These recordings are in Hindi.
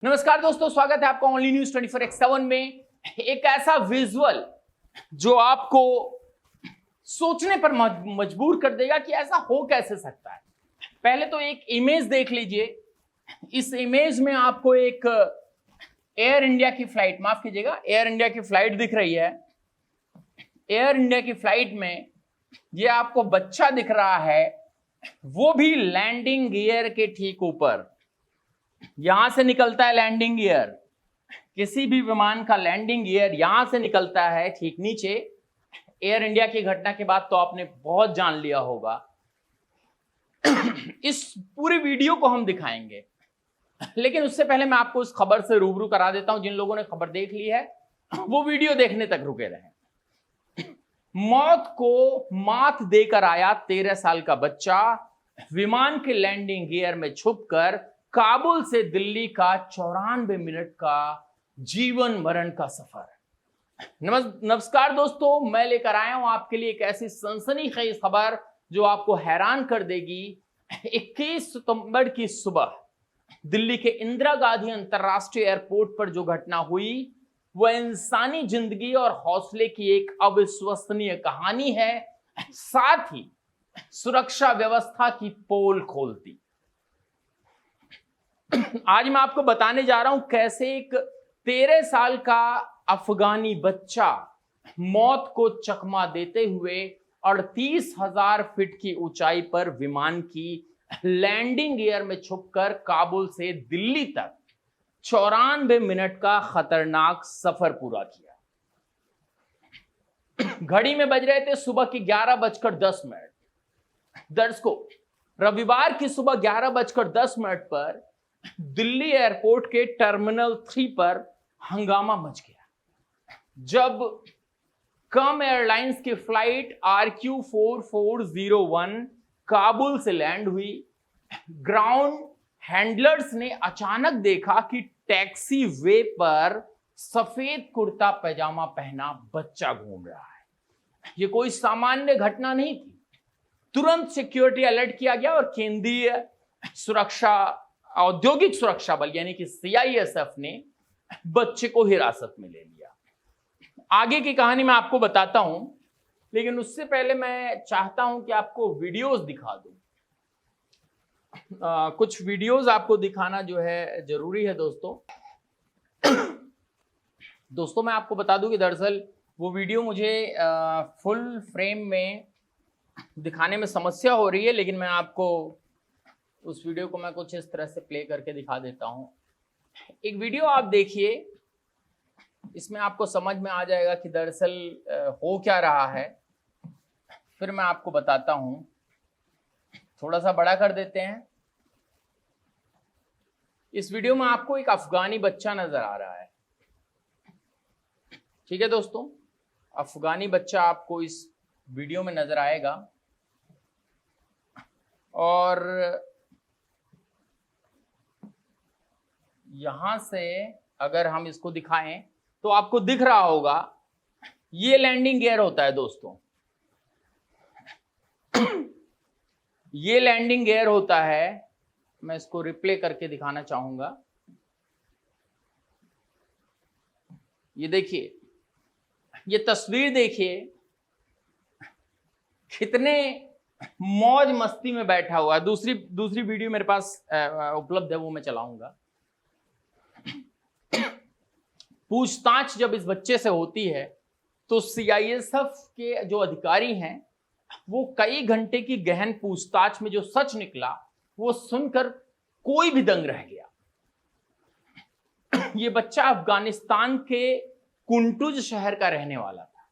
नमस्कार दोस्तों, स्वागत है आपका ओनली न्यूज 24x7 में। एक ऐसा विजुअल जो आपको सोचने पर मजबूर कर देगा कि ऐसा हो कैसे सकता है। पहले तो एक इमेज देख लीजिए। इस इमेज में आपको एक एयर इंडिया की फ्लाइट, माफ कीजिएगा, एयर इंडिया की फ्लाइट दिख रही है। एयर इंडिया की फ्लाइट में ये आपको बच्चा दिख रहा है, वो भी लैंडिंग गियर के ठीक ऊपर। यहां से निकलता है लैंडिंग गियर, किसी भी विमान का लैंडिंग गियर यहां से निकलता है ठीक नीचे। एयर इंडिया की घटना के बाद तो आपने बहुत जान लिया होगा। इस पूरी वीडियो को हम दिखाएंगे, लेकिन उससे पहले मैं आपको उस खबर से रूबरू करा देता हूं। जिन लोगों ने खबर देख ली है वो वीडियो देखने तक रुके रहे। मौत को मात देकर आया 13 साल का बच्चा, विमान के लैंडिंग गियर में छुपकर काबुल से दिल्ली का 94 मिनट का जीवन मरण का सफर। नमस्कार दोस्तों, मैं लेकर आया हूं आपके लिए एक ऐसी सनसनीखेज खबर जो आपको हैरान कर देगी। 21 सितंबर की सुबह दिल्ली के इंदिरा गांधी अंतरराष्ट्रीय एयरपोर्ट पर जो घटना हुई वह इंसानी जिंदगी और हौसले की एक अविश्वसनीय कहानी है, साथ ही सुरक्षा व्यवस्था की पोल खोलती। आज मैं आपको बताने जा रहा हूं कैसे एक 13 साल का अफगानी बच्चा मौत को चकमा देते हुए 38,000 फीट की ऊंचाई पर विमान की लैंडिंग गियर में छुपकर काबुल से दिल्ली तक 94 मिनट का खतरनाक सफर पूरा किया। घड़ी में बज रहे थे सुबह की 11:10। दर्शकों, रविवार की सुबह 11:10 पर दिल्ली एयरपोर्ट के टर्मिनल 3 पर हंगामा मच गया जब कम एयरलाइंस की फ्लाइट RQ4401 काबुल से लैंड हुई। ग्राउंड हैंडलर्स ने अचानक देखा कि टैक्सी वे पर सफेद कुर्ता पैजामा पहना बच्चा घूम रहा है। यह कोई सामान्य घटना नहीं थी। तुरंत सिक्योरिटी अलर्ट किया गया और केंद्रीय औद्योगिक सुरक्षा बल यानी कि CISF ने बच्चे को हिरासत में ले लिया। आगे की कहानी मैं आपको बताता हूं, लेकिन उससे पहले मैं चाहता हूं कि आपको वीडियोस दिखा दूं। कुछ वीडियोस आपको दिखाना जो है जरूरी है दोस्तों। दोस्तों, मैं आपको बता दूं कि दरअसल वो वीडियो मुझे फुल फ्रेम में दिखाने में समस्या हो रही है, लेकिन मैं आपको उस वीडियो को मैं कुछ इस तरह से प्ले करके दिखा देता हूं। एक वीडियो आप देखिए, इसमें आपको समझ में आ जाएगा कि दरअसल हो क्या रहा है। फिर मैं आपको बताता हूं। थोड़ा सा बड़ा कर देते हैं। इस वीडियो में आपको एक अफगानी बच्चा नजर आ रहा है। ठीक है दोस्तों, अफगानी बच्चा आपको इस वीडियो में नजर आएगा और यहां से अगर हम इसको दिखाएं तो आपको दिख रहा होगा ये लैंडिंग गियर होता है दोस्तों। ये लैंडिंग गियर होता है। मैं इसको रिप्ले करके दिखाना चाहूंगा। ये देखिए, ये तस्वीर देखिए, कितने मौज मस्ती में बैठा हुआ है। दूसरी वीडियो मेरे पास उपलब्ध है, वो मैं चलाऊंगा। पूछताछ जब इस बच्चे से होती है तो CISF के जो अधिकारी हैं वो कई घंटे की गहन पूछताछ में जो सच निकला वो सुनकर कोई भी दंग रह गया। ये बच्चा अफगानिस्तान के कुंटुज शहर का रहने वाला था।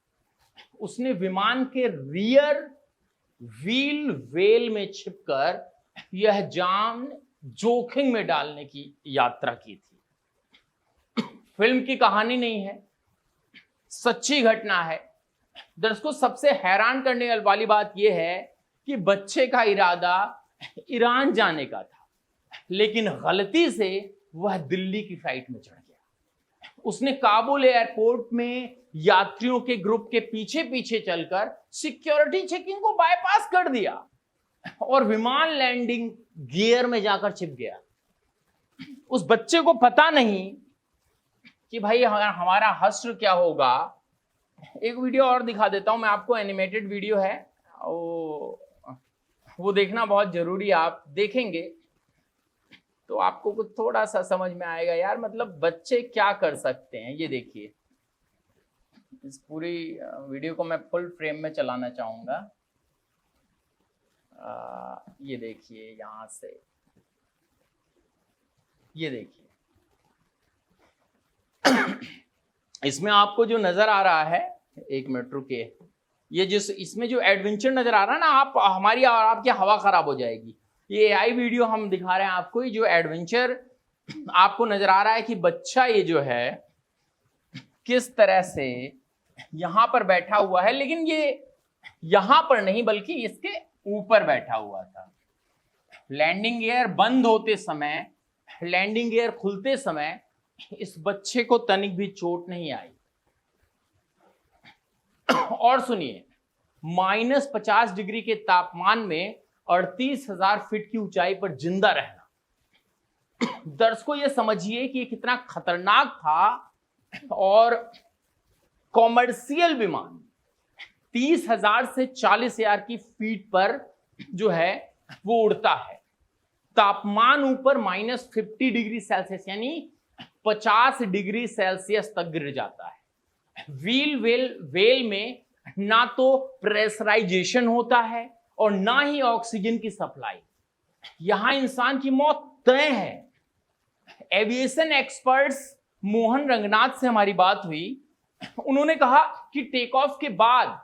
उसने विमान के रियर व्हील वेल में छिपकर यह जान जोखिम में डालने की यात्रा की थी। फिल्म की कहानी नहीं है, सच्ची घटना है। दर्शकों, सबसे हैरान करने वाली बात यह है कि बच्चे का इरादा ईरान जाने का था, लेकिन गलती से वह दिल्ली की फ्लाइट में चढ़ गया। उसने काबुल एयरपोर्ट में यात्रियों के ग्रुप के पीछे पीछे चलकर सिक्योरिटी चेकिंग को बाईपास कर दिया और विमान लैंडिंग गियर में जाकर छिप गया। उस बच्चे को पता नहीं कि भाई हमारा हश्र क्या होगा। एक वीडियो और दिखा देता हूं मैं आपको, एनिमेटेड वीडियो है, वो देखना बहुत जरूरी है। आप देखेंगे तो आपको कुछ थोड़ा सा समझ में आएगा यार, मतलब बच्चे क्या कर सकते हैं। ये देखिए, इस पूरी वीडियो को मैं फुल फ्रेम में चलाना चाहूंगा। ये देखिए, यहां से ये देखिए, इसमें आपको जो नजर आ रहा है, एक मिनट रुकिए, ये जिस इसमें जो एडवेंचर नजर आ रहा है ना, आप हमारी और आपकी हवा खराब हो जाएगी। ये एआई वीडियो हम दिखा रहे हैं आपको, ये जो एडवेंचर आपको नजर आ रहा है कि बच्चा ये जो है किस तरह से यहां पर बैठा हुआ है, लेकिन ये यहां पर नहीं बल्कि इसके ऊपर बैठा हुआ था। लैंडिंग गियर बंद होते समय, लैंडिंग गियर खुलते समय इस बच्चे को तनिक भी चोट नहीं आई। और सुनिए, -50 डिग्री के तापमान में 38,000 फीट की ऊंचाई पर जिंदा रहना। दर्शकों, ये समझिए कि ये कितना खतरनाक था। और कॉमर्शियल विमान 30,000 से 40,000 की फीट पर जो है वो उड़ता है। तापमान ऊपर -50 डिग्री सेल्सियस यानी 50 डिग्री सेल्सियस तक गिर जाता है। वेल में ना तो प्रेशराइजेशन होता है और ना ही ऑक्सीजन की सप्लाई। यहां इंसान की मौत तय है। एविएशन एक्सपर्ट्स मोहन रंगनाथ से हमारी बात हुई। उन्होंने कहा कि टेक ऑफ के बाद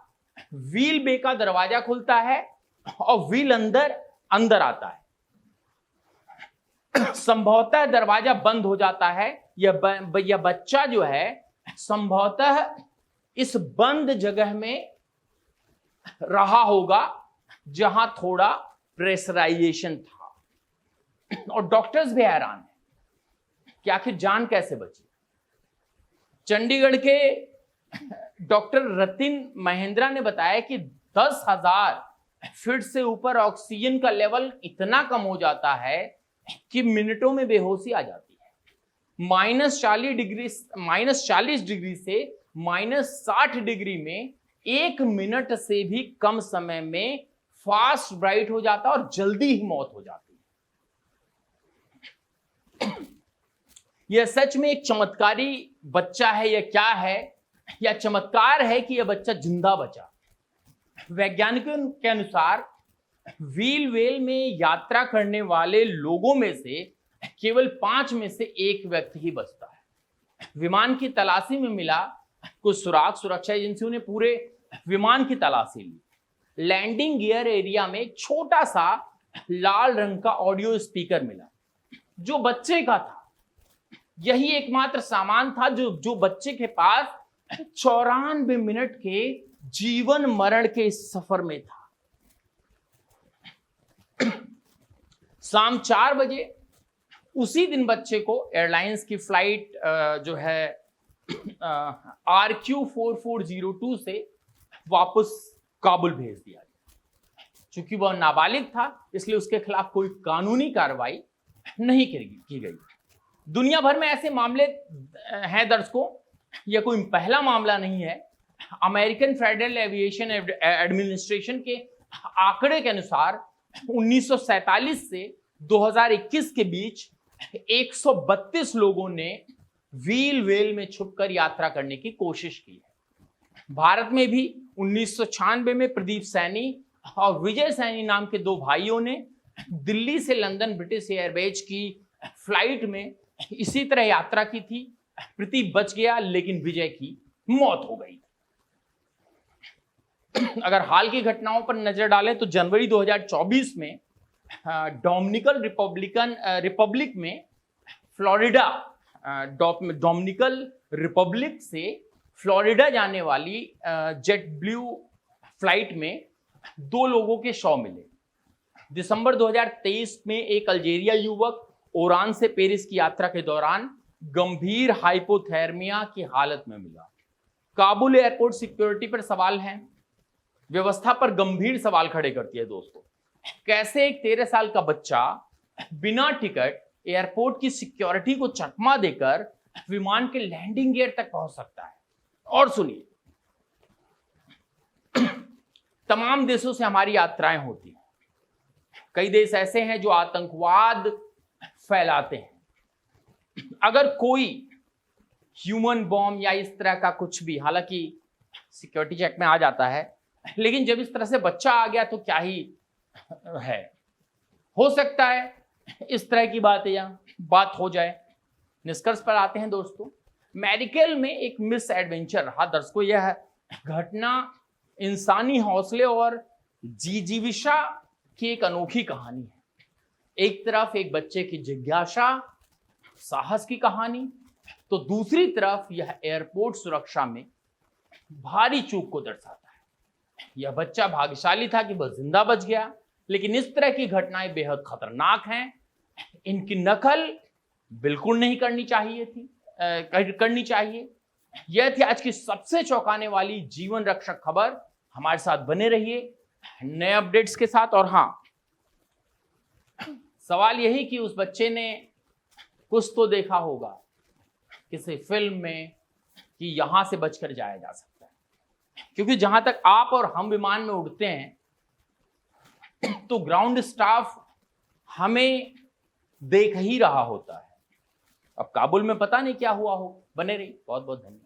व्हील बे का दरवाजा खुलता है और व्हील अंदर आता है। संभवतः दरवाजा बंद हो जाता है। यह बच्चा जो है संभवतः इस बंद जगह में रहा होगा जहां थोड़ा प्रेशराइजेशन था। और डॉक्टर्स भी हैरान हैं कि आखिर जान कैसे बची। चंडीगढ़ के डॉक्टर रतिन महेंद्रा ने बताया कि 10,000 फीट से ऊपर ऑक्सीजन का लेवल इतना कम हो जाता है कि मिनटों में बेहोशी आ जाती है। -40 डिग्री से -60 डिग्री में 1 मिनट से भी कम समय में फास्ट ब्राइट हो जाता है और जल्दी ही मौत हो जाती है। यह सच में एक चमत्कारी बच्चा है या क्या है? या चमत्कार है कि यह बच्चा जिंदा बचा। वैज्ञानिकों के अनुसार व्हील वेल में यात्रा करने वाले लोगों में से केवल 5 में से 1 व्यक्ति ही बचता है। विमान की तलाशी में मिला कुछ सुराग। सुरक्षा एजेंसियों ने पूरे विमान की तलाशी ली। लैंडिंग गियर एरिया में एक छोटा सा लाल रंग का ऑडियो स्पीकर मिला जो बच्चे का था। यही एकमात्र सामान था जो बच्चे के पास 94 मिनट के जीवन मरण के इस सफर में था। शाम 4 बजे उसी दिन बच्चे को एयरलाइंस की फ्लाइट जो है RQ4402 से वापस काबुल भेज दिया गया। चूंकि वह नाबालिग था इसलिए उसके खिलाफ कोई कानूनी कार्रवाई नहीं की गई। दुनिया भर में ऐसे मामले हैं दर्शकों, यह कोई पहला मामला नहीं है। अमेरिकन फेडरल एविएशन एडमिनिस्ट्रेशन के आंकड़े के अनुसार 1947 से 2021 के बीच 132 लोगों ने व्हील वेल में छुपकर यात्रा करने की कोशिश की है। भारत में भी 1996 में प्रदीप सैनी और विजय सैनी नाम के 2 भाइयों ने दिल्ली से लंदन ब्रिटिश एयरवेज की फ्लाइट में इसी तरह यात्रा की थी। प्रदीप बच गया लेकिन विजय की मौत हो गई। अगर हाल की घटनाओं पर नजर डालें तो जनवरी 2024 में डोमिनिकन रिपब्लिक में फ्लोरिडा डोमिनिकन रिपब्लिक से फ्लोरिडा जाने वाली जेट ब्लू फ्लाइट में 2 लोगों के शव मिले। दिसंबर 2023 में एक अल्जीरिया युवक ओरान से पेरिस की यात्रा के दौरान गंभीर हाइपोथर्मिया की हालत में मिला। काबुल एयरपोर्ट सिक्योरिटी पर सवाल हैं, व्यवस्था पर गंभीर सवाल खड़े करती है दोस्तों। कैसे एक 13 साल का बच्चा बिना टिकट एयरपोर्ट की सिक्योरिटी को चकमा देकर विमान के लैंडिंग गियर तक पहुंच सकता है। और सुनिए, तमाम देशों से हमारी यात्राएं होती हैं। कई देश ऐसे हैं जो आतंकवाद फैलाते हैं। अगर कोई ह्यूमन बॉम्ब या इस तरह का कुछ भी, हालांकि सिक्योरिटी चेक में आ जाता है, लेकिन जब इस तरह से बच्चा आ गया तो क्या ही है, हो सकता है इस तरह की बात हो जाए। निष्कर्ष पर आते हैं दोस्तों, मेडिकल में एक मिस एडवेंचर रहा। दर्शकों, यह घटना इंसानी हौसले और जिजीविषा की एक अनोखी कहानी है। एक तरफ एक बच्चे की जिज्ञासा, साहस की कहानी, तो दूसरी तरफ यह एयरपोर्ट सुरक्षा में भारी चूक को दर्शाता है। यह बच्चा भाग्यशाली था कि वह जिंदा बच गया, लेकिन इस तरह की घटनाएं बेहद खतरनाक हैं। इनकी नकल बिल्कुल नहीं करनी चाहिए। यह थी आज की सबसे चौंकाने वाली जीवन रक्षक खबर। हमारे साथ बने रहिए नए अपडेट्स के साथ। और हाँ, सवाल यही कि उस बच्चे ने कुछ तो देखा होगा किसी फिल्म में कि यहां से बचकर जाया जा सकता है, क्योंकि जहां तक आप और हम विमान में उड़ते हैं तो ग्राउंड स्टाफ हमें देख ही रहा होता है। अब काबुल में पता नहीं क्या हुआ हो। बने रहिए, बहुत बहुत धन्यवाद।